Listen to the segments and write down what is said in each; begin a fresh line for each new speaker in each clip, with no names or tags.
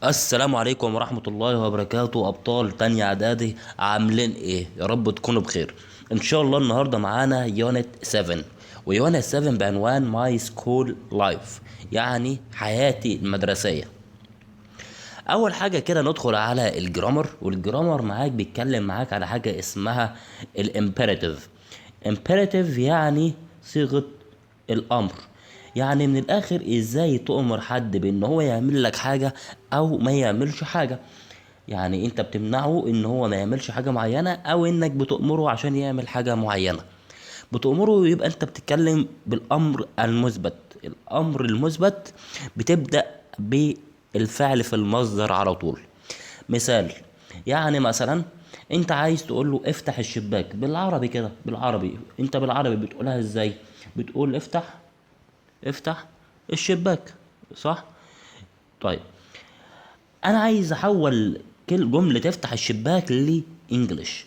السلام عليكم ورحمة الله وبركاته. أبطال تانية إعدادي عاملين إيه؟ يا رب تكونوا بخير. إن شاء الله النهاردة معانا يونت 7، ويونت 7 بعنوان ماي سكول لايف، يعني حياتي المدرسية. أول حاجة كده ندخل على الجرامر، والجرامر معاك بيتكلم معاك على حاجة اسمها الامبيراتيف. امبيراتيف يعني صيغة الأمر، يعني من الآخر إزاي تؤمر حد بإن هو يعمل لك حاجة أو ما يعملش حاجة. يعني أنت بتمنعه إن هو ما يعملش حاجة معينة، أو إنك بتؤمره عشان يعمل حاجة معينة. بتأمره يبقى أنت بتتكلم بالأمر المثبت. الأمر المثبت بتبدأ بالفعل في المصدر على طول. مثال، يعني مثلا انت عايز تقول له افتح الشباك بالعربي كده، بالعربي انت بالعربي بتقولها ازاي؟ بتقول افتح الشباك، صح؟ طيب، انا عايز احول كل جملة افتح الشباك لانجلش،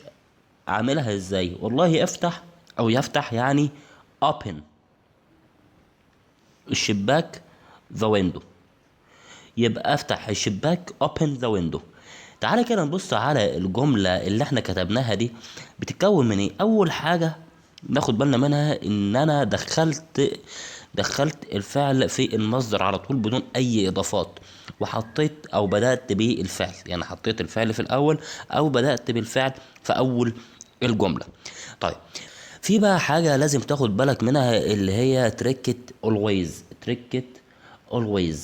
اعملها ازاي؟ والله افتح او يفتح يعني open الشباك the window، يبقى افتح الشباك open the window. تعالى كده نبص على الجملة اللي احنا كتبناها دي، بتتكون من ايه؟ اول حاجة ناخد بالنا منها ان انا دخلت الفعل في المصدر على طول بدون اي اضافات، وحطيت او بدأت بالفعل، يعني حطيت الفعل في الاول او بدأت بالفعل في اول الجملة. طيب، في بقى حاجة لازم تاخد بالك منها اللي هي تركة always. تركة always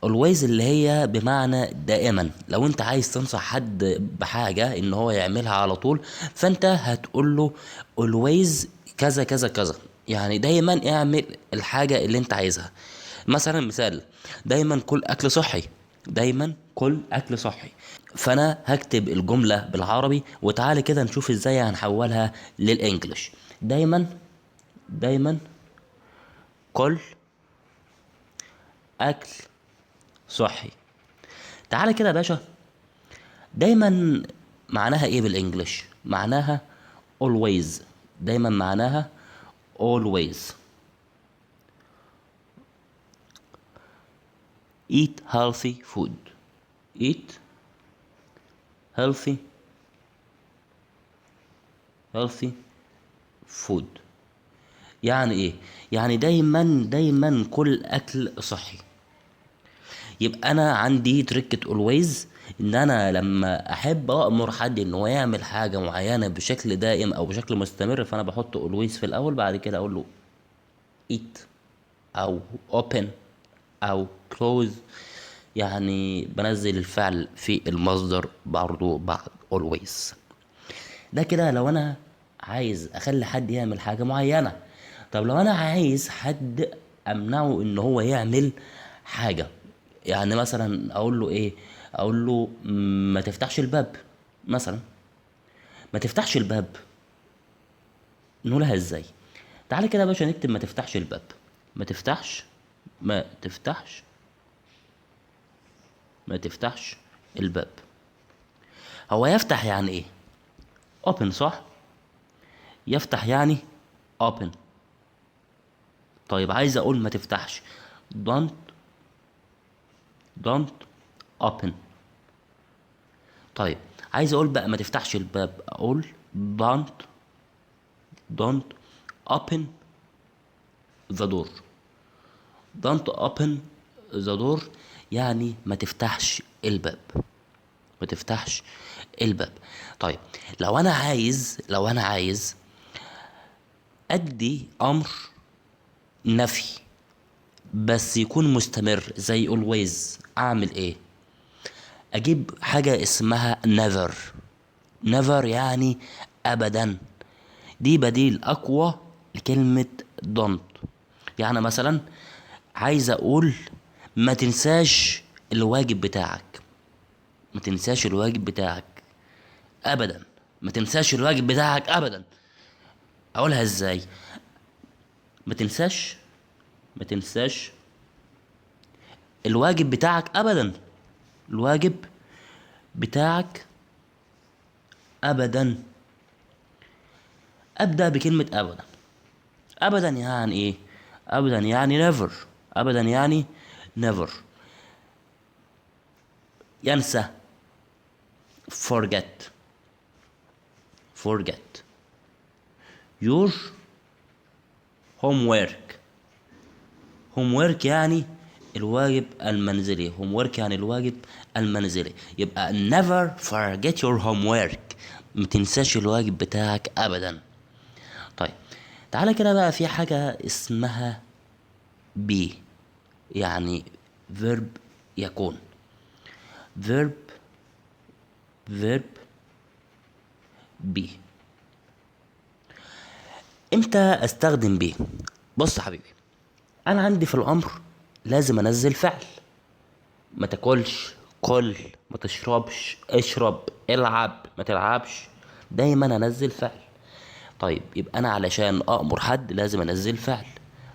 always اللي هي بمعنى دائما. لو انت عايز تنصح حد بحاجة ان هو يعملها على طول، فانت هتقول له always كذا كذا كذا، يعني دايما اعمل الحاجة اللي انت عايزها. مثلا مثال، دايما كل اكل صحي، دايما كل اكل صحي. فانا هكتب الجملة بالعربي، وتعالى كده نشوف ازاي هنحولها للانجليش. دايما كل اكل صحي. تعالى كده يا باشا، دايما معناها ايه بالانجلش؟ معناها always. دايما معناها always. eat healthy food. eat healthy healthy food يعني ايه؟ يعني دايما كل اكل صحي. يبقى انا عندي تركة always، ان انا لما احب امر حد ان هو يعمل حاجة معينة بشكل دائم او بشكل مستمر، فانا بحط always في الاول، بعد كده اقول له eat او open او close، يعني بنزل الفعل في المصدر برضو بعد always. ده كده لو انا عايز اخلي حد يعمل حاجة معينة. طب لو انا عايز حد امنعه ان هو يعمل حاجة، يعني مثلا اقول له ايه؟ اقول له ما تفتحش الباب مثلا. ما تفتحش الباب نقولها ازاي؟ تعالى كده يا باشا نكتب ما تفتحش الباب. ما تفتحش ما تفتحش ما تفتحش الباب. هو يفتح يعني ايه؟ open، صح؟ يفتح يعني open. طيب عايز اقول ما تفتحش، don't don't open. طيب عايز اقول بقى ما تفتحش الباب، اقول don't open the door. don't open the door يعني ما تفتحش الباب. ما تفتحش الباب. طيب، لو انا عايز ادي امر نفي بس يكون مستمر زي always، اعمل ايه؟ اجيب حاجة اسمها never. never يعني ابدا. دي بديل اقوى لكلمة don't. يعني مثلا عايز اقول ما تنساش الواجب بتاعك. ما تنساش الواجب بتاعك ابدا. ما تنساش الواجب بتاعك ابدا. اقولها ازاي؟ ما تنساش ما تنساش الواجب بتاعك ابدا. الواجب بتاعك ابدا. ابدا بكلمة ابدا. ابدا يعني ايه؟ ابدا يعني never. ابدا يعني never. ينسى. forget. forget. your homework. homework يعني الواجب المنزلي. homework يعني الواجب المنزلي. يبقى never forget your homework. متنساش الواجب بتاعك ابدا. طيب تعالى كده بقى في حاجة اسمها be، يعني verb يكون. verb be. امتى استخدم be؟ بص يا حبيبي، انا عندي في الامر لازم انزل فعل. ما تاكلش، كل. ما تشربش، اشرب. العب، ما تلعبش. دايما انزل فعل. طيب يبقى انا علشان امر حد لازم انزل فعل.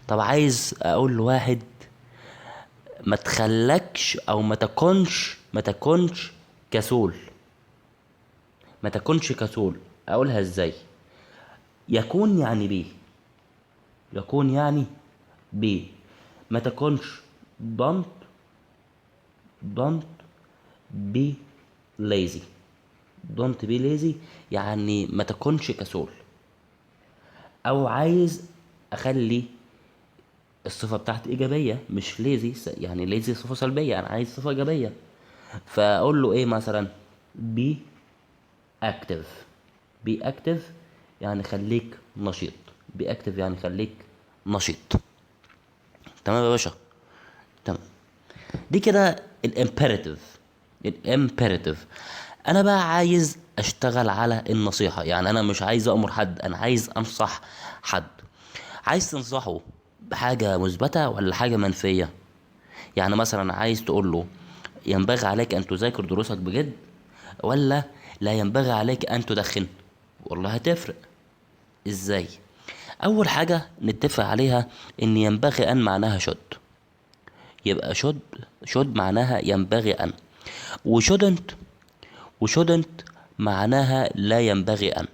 طب عايز اقول لواحد ما تخلكش او ما تكونش كسول. ما تكونش كسول، اقولها ازاي؟ يكون يعني بيه. يكون يعني بيه. ما تكونش. don't don't be lazy. don't be lazy يعني ما تكونش كسول. او عايز اخلي الصفة بتاعتي ايجابية مش ليزي، يعني ليزي صفة سلبية، انا عايز صفة ايجابية. فاقول له ايه مثلا؟ be active. be active يعني خليك نشيط. be active يعني خليك نشيط. تمام يا باشا؟ تمام. دي كده الامبيراتيف. الامبيراتيف. انا بقى عايز اشتغل على النصيحة، يعني انا مش عايز امر حد، انا عايز انصح حد. عايز تنصحه بحاجة مثبتة ولا حاجة منفية؟ يعني مثلا عايز تقول له ينبغي عليك ان تذاكر دروسك بجد، ولا لا ينبغي عليك ان تدخن؟ والله هتفرق. ازاي؟ اول حاجة نتفق عليها ان ينبغي ان معناها شد. يبقى شد معناها ينبغي ان. وشودنت معناها لا ينبغي ان.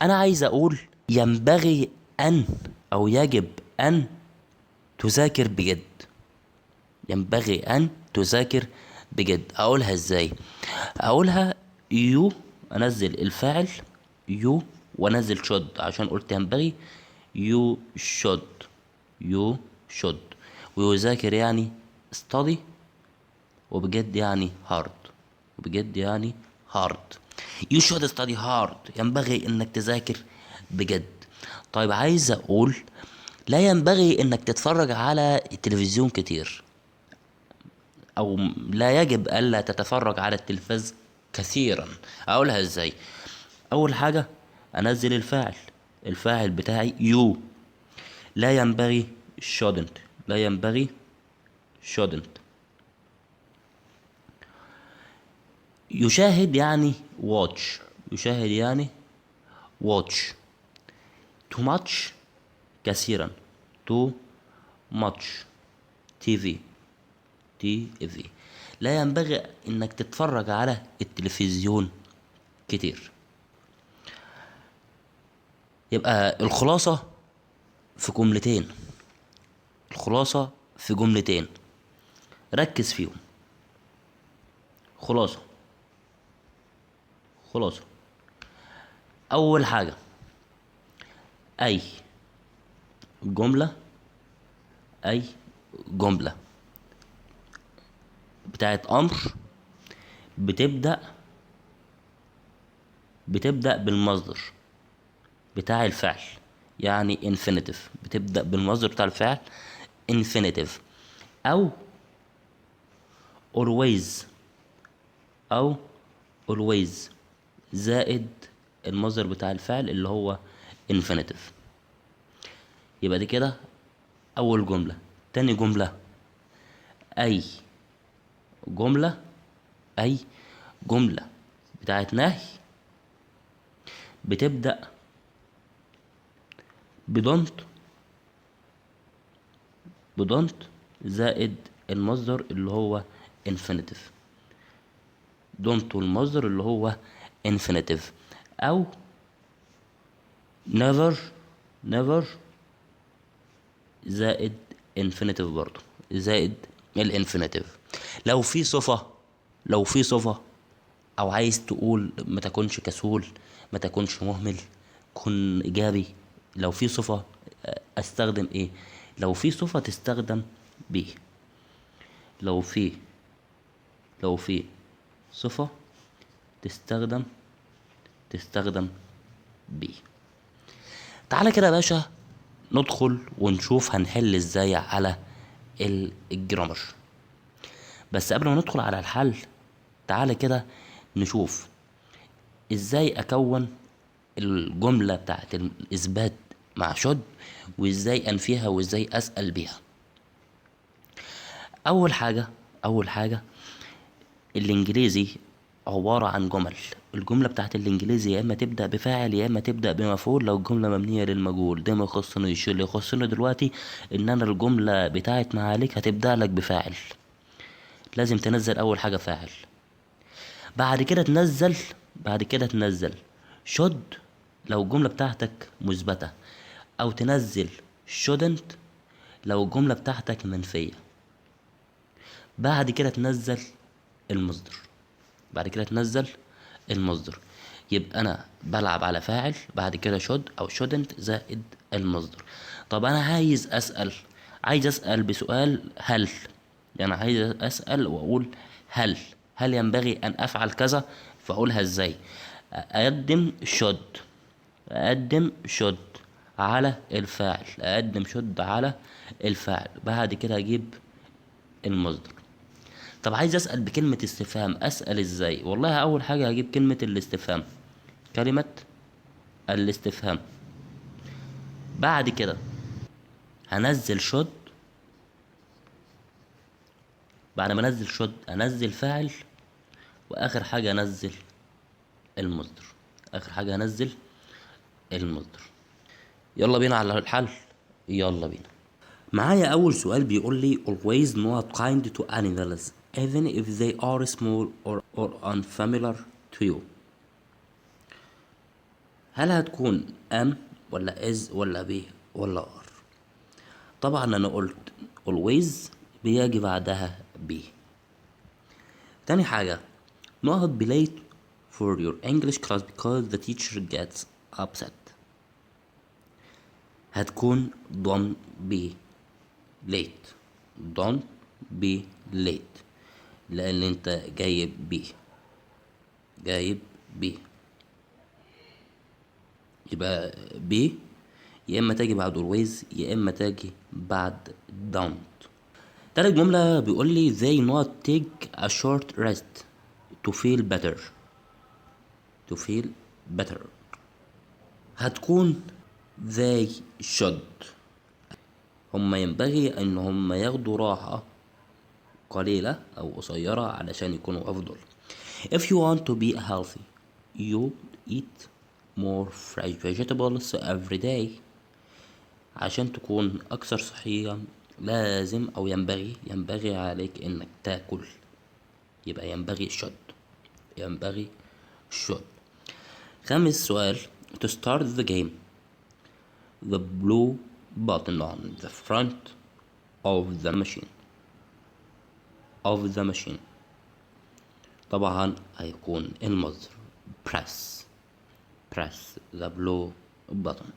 انا عايز اقول ينبغي ان او يجب ان تذاكر بجد. ينبغي ان تذاكر بجد. اقولها ازاي؟ اقولها يو، انزل الفاعل يو وانزل شود عشان قلت ينبغي. يو شود. يو شود. ويذاكر يعني study، وبجد يعني hard. وبجد يعني hard. you should study hard. ينبغي انك تذاكر بجد. طيب عايز اقول لا ينبغي انك تتفرج على التلفزيون كتير، او لا يجب الا تتفرج على التلفاز كثيرا. اقولها ازاي؟ اول حاجة انزل الفاعل. الفاعل بتاعي you. لا ينبغي shouldn't. لا ينبغي shouldn't. يشاهد يعني watch. يشاهد يعني watch. too much كثيرا. too much TV. TV. لا ينبغي انك تتفرج على التلفزيون كتير. يبقى الخلاصة في جملتين. الخلاصة في جملتين، ركز فيهم. خلاصة. خلاصة. اول حاجة اي جملة. اي جملة بتاعت امر بتبدأ بالمصدر بتاع الفعل، يعني infinitive. بتبدأ بالمصدر بتاع الفعل infinitive. او always. او always زائد المصدر بتاع الفعل اللي هو infinitive. يبقى دي كده اول جملة. تاني جملة اي جملة. اي جملة بتاعت نهي بتبدأ بدونت. بدونت زائد المصدر اللي هو infinitive. دونت والمصدر اللي هو infinitive. او never. never زائد infinitive برضو. زائد الانفينيتيف. لو في صفة لو في صفة او عايز تقول ما تكونش كسول، ما تكونش مهمل، كن ايجابي. لو في صفة استخدم ايه؟ لو في صفة تستخدم بي. لو في لو في صفة تستخدم تستخدم بي. تعالى كده يا باشا ندخل ونشوف هنحل ازاي على الجرامر. بس قبل ما ندخل على الحل، تعالى كده نشوف ازاي اكون الجملة بتاعت الاثبات مع شد، وازاي انفيها، وازاي اسأل بيها. اول حاجة الانجليزي عبارة عن جمل. الجملة بتاعت الانجليزي يا اما تبدأ بفاعل يا اما تبدأ بمفعول لو الجملة مبنية للمجهول. ده ما يخصنيش، اللي يخصني دلوقتي ان انا الجملة بتاعت معاليك هتبدأ لك بفاعل. لازم تنزل اول حاجة فاعل، بعد كده تنزل شد لو الجملة بتاعتك مثبتة، او تنزل shouldn't لو الجملة بتاعتك منفية. بعد كده تنزل المصدر بعد كده تنزل المصدر. يبقى انا بلعب على فاعل، بعد كده should او shouldn't زائد المصدر. طب انا عايز اسال بسؤال هل. يعني عايز اسال واقول هل ينبغي ان افعل كذا، فاقولها ازاي؟ اقدم should على الفاعل، بعد كده اجيب المصدر. طب عايز اسال بكلمه استفهام، اسال ازاي؟ والله اول حاجه هجيب كلمه الاستفهام. بعد كده هنزل should، بعد ما انزل should انزل فاعل، واخر حاجه انزل المصدر. يلا بينا على الحل، يلا بينا. معايا اول سؤال بيقول لي always not kind to animals even if they are small or unfamiliar to you. هل هتكون am ولا is ولا be ولا are؟ طبعا انا قلت always بيجي بعدها be. تاني حاجة not be late for your English class because the teacher gets upset. هتكون don't be late لان انت جايب بي. يبقى بي يا اما تاجي بعد always يا اما تاجي بعد don't. تالت جملة بيقول لي they not take a short rest to feel better. هتكون they should. هم ينبغي ان هم ياخدوا راحة قليلة او قصيرة علشان يكونوا افضل. if you want to be healthy you eat more fresh vegetables every day. عشان تكون اكثر صحية لازم او ينبغي عليك انك تاكل. يبقى ينبغي should. خامس سؤال to start the game the blue button on the front of the machine. طبعا هيكون المصدر press the blue button.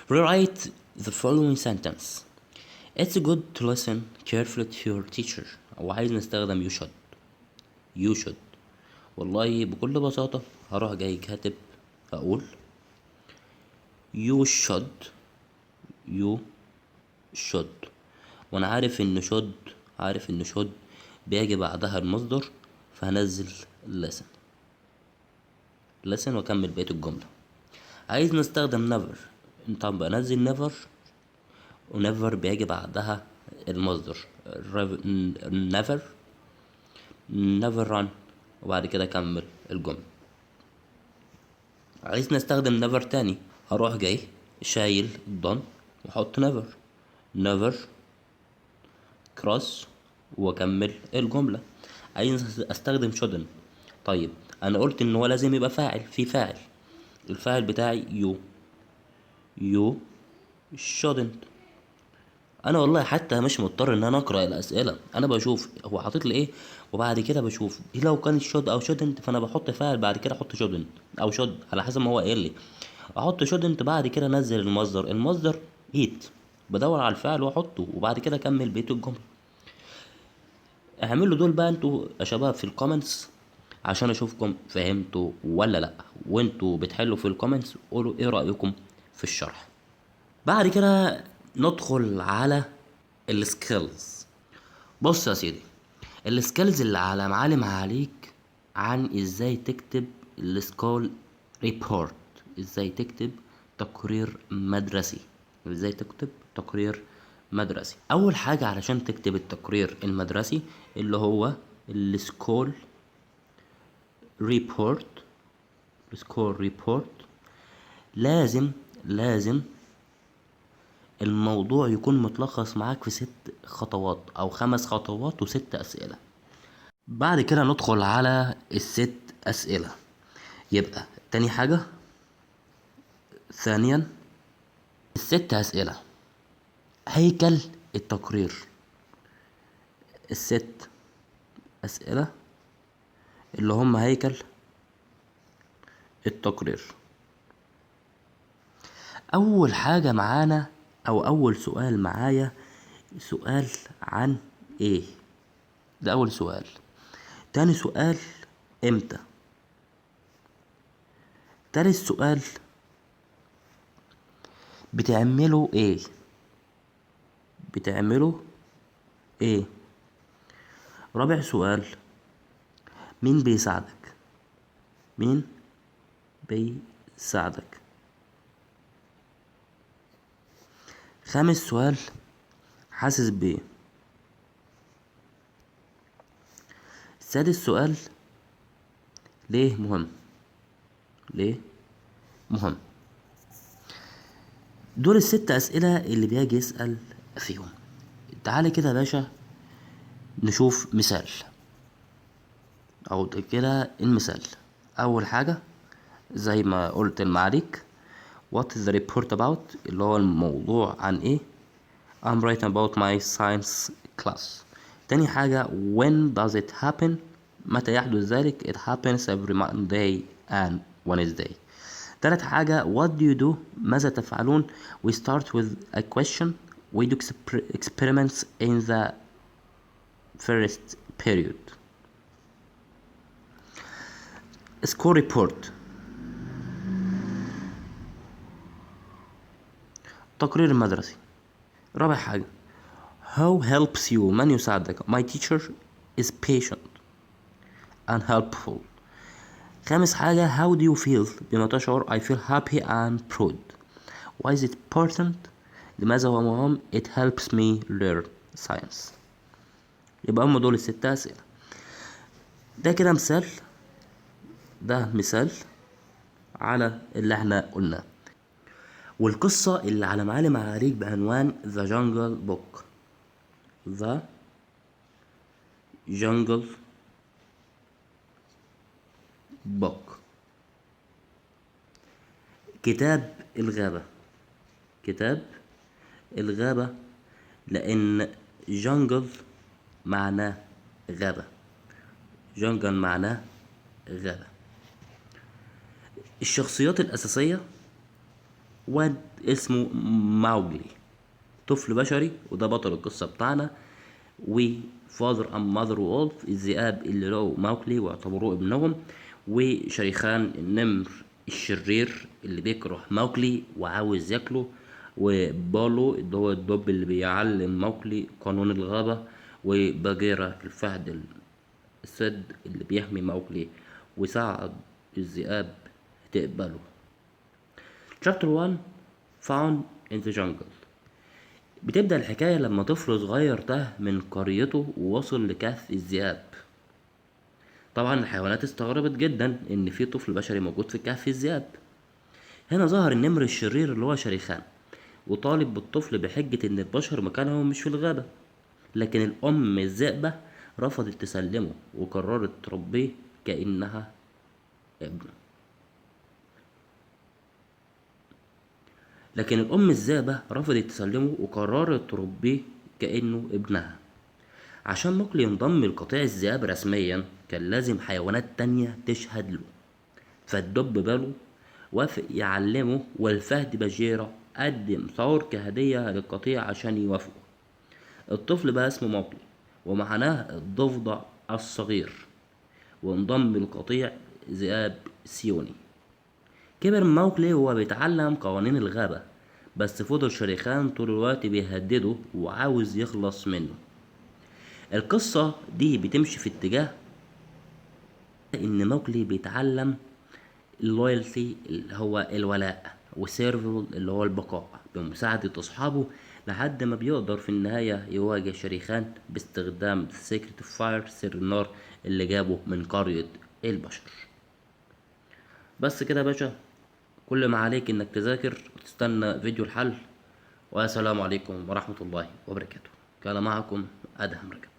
Rewrite the following sentence. It's good to listen carefully to your teacher. أو عايز نستخدم you should. والله بكل بساطة هروح جاي كاتب أقول you should. وأنا عارف إن should بيجي بعدها المصدر، فهنزل listen وأكمل بقية الجملة. عايز نستخدم never. طب بنزل never، ونيفر بيجي بعدها المصدر never run، وبعد كده اكمل الجملة. عايز نستخدم never تاني، هروح جاي شايل done وحط never cross واكمل الجملة. عايز استخدم shouldn't. طيب انا قلت ان هو لازم يبقى في فاعل. الفاعل بتاعي you shouldn't. انا والله حتى مش مضطر ان انا اقرا الاسئله، انا بشوف هو حاطط لي ايه، وبعد كده بشوف دي لو كانت شود او شودنت، فانا بحط فاعل بعد كده احط شودنت او شود على حسب ما هو قايل لي. احط شودنت بعد كده انزل المصدر ايت، بدور على الفعل واحطه وبعد كده اكمل بقيه الجمله. اعملوا دول بقى انتوا يا شباب في الكومنتس عشان اشوفكم فهمتوا ولا لا، وانتوا بتحلوا في الكومنتس قولوا ايه رايكم في الشرح. بعد كده ندخل على السكيلز. بص يا سيدي، السكيلز اللي على معالم عليك عن ازاي تكتب السكول ريبورت، ازاي تكتب تقرير مدرسي، ازاي تكتب تقرير مدرسي. اول حاجة علشان تكتب التقرير المدرسي اللي هو السكول ريبورت، السكول ريبورت، لازم الموضوع يكون متلخص معاك في 6 خطوات او 5 خطوات و6 اسئلة. بعد كده ندخل على ال6 اسئلة. يبقى تاني حاجة، ثانيا، ال6 اسئلة هيكل التقرير، ال6 اسئلة اللي هم هيكل التقرير. اول حاجة معانا او اول سؤال معايا سؤال عن ايه، ده اول سؤال. تاني سؤال امتى. تالت سؤال بتعملوا ايه، بتعملوا ايه. رابع سؤال مين بيساعدك، مين بيساعدك. خامس سؤال حاسس بيه. سادس سؤال ليه مهم، ليه مهم. دول ال6 اسئلة اللي بيجي يسأل فيهم. تعالى كده يا باشا نشوف مثال، او كده المثال. اول حاجة زي ما قلت المعريك what is the report about، اللي هو الموضوع عن ايه. I'm writing about my science class. تاني حاجة when does it happen، متى يحدث ذلك. it happens every Monday and Wednesday. تالت حاجة what do you do، ماذا تفعلون. we start with a question. we do experiments in the first period. score report، تقرير المدرسي. رابع حاجة how helps you، من يساعدك. my teacher is patient and helpful. خامس حاجة how do you feel، بما تشعر. I feel happy and proud. why is it important، لماذا هو مهم. it helps me learn science. يبقى هم دول ال6 أسئلة. ده كده مثال، ده مثال على اللي احنا قلناه. والقصة اللي على معالم عليك بعنوان The Jungle Book. The Jungle Book، كتاب الغابة، كتاب الغابة. لأن جنجل معناه غابة، جنجل معناه غابة. الشخصيات الأساسية واد اسمه ماوجلي، طفل بشري وده بطل القصة بتاعنا. وفاذر أم ماذر وولف، الذئاب اللي لقوا ماوكلي واعتبروه ابنهم. وشريخان النمر الشرير اللي بيكره ماوكلي وعاوز ياكله. وبالو اللي هو الدب اللي بيعلم ماوكلي قانون الغابة. وباجيرا الفهد السد اللي بيحمي ماوكلي وساعد الذئاب تقبله. Chapter 1 Found in the Jungle. بتبدأ الحكاية لما طفل صغير تاه من قريته ووصل لكهف الذئاب. طبعا الحيوانات استغربت جدا ان في طفل بشري موجود في كهف الذئاب. هنا ظهر النمر الشرير اللي هو شريخان وطالب بالطفل بحجة ان البشر مكانهم مش في الغابة. لكن الام الذئبة رفضت تسلمه وقررت تربيه كأنها ابنه. لكن الأم الذئبة رفضت تسلمه وقررت تربيه كأنه ابنها. عشان موكلي ينضم لقطيع الذئاب رسميا كان لازم حيوانات تانية تشهد له، فالدب بالو وافق يعلمه، والفهد بجيرة قدم ثور كهدية للقطيع عشان يوافقوا. الطفل بقى اسمه موكلي، ومعناه الضفدع الصغير، وانضم لقطيع ذئاب سيوني. كبر موكلي وهو بيتعلم قوانين الغابة، بس فضل شريخان طول الوقت بيهدده وعاوز يخلص منه. القصة دي بتمشي في اتجاه ان موكلي بيتعلم اللويالتي اللي هو الولاء، وسيرفل اللي هو البقاء، بمساعدة أصحابه لحد ما بيقدر في النهاية يواجه شريخان باستخدام سيكريت فاير، سر النار اللي جابه من قرية البشر. بس كده يا باشا، كل ما عليك انك تذاكر وتستنى فيديو الحل. والسلام عليكم ورحمة الله وبركاته. كان معكم أدهم رجب.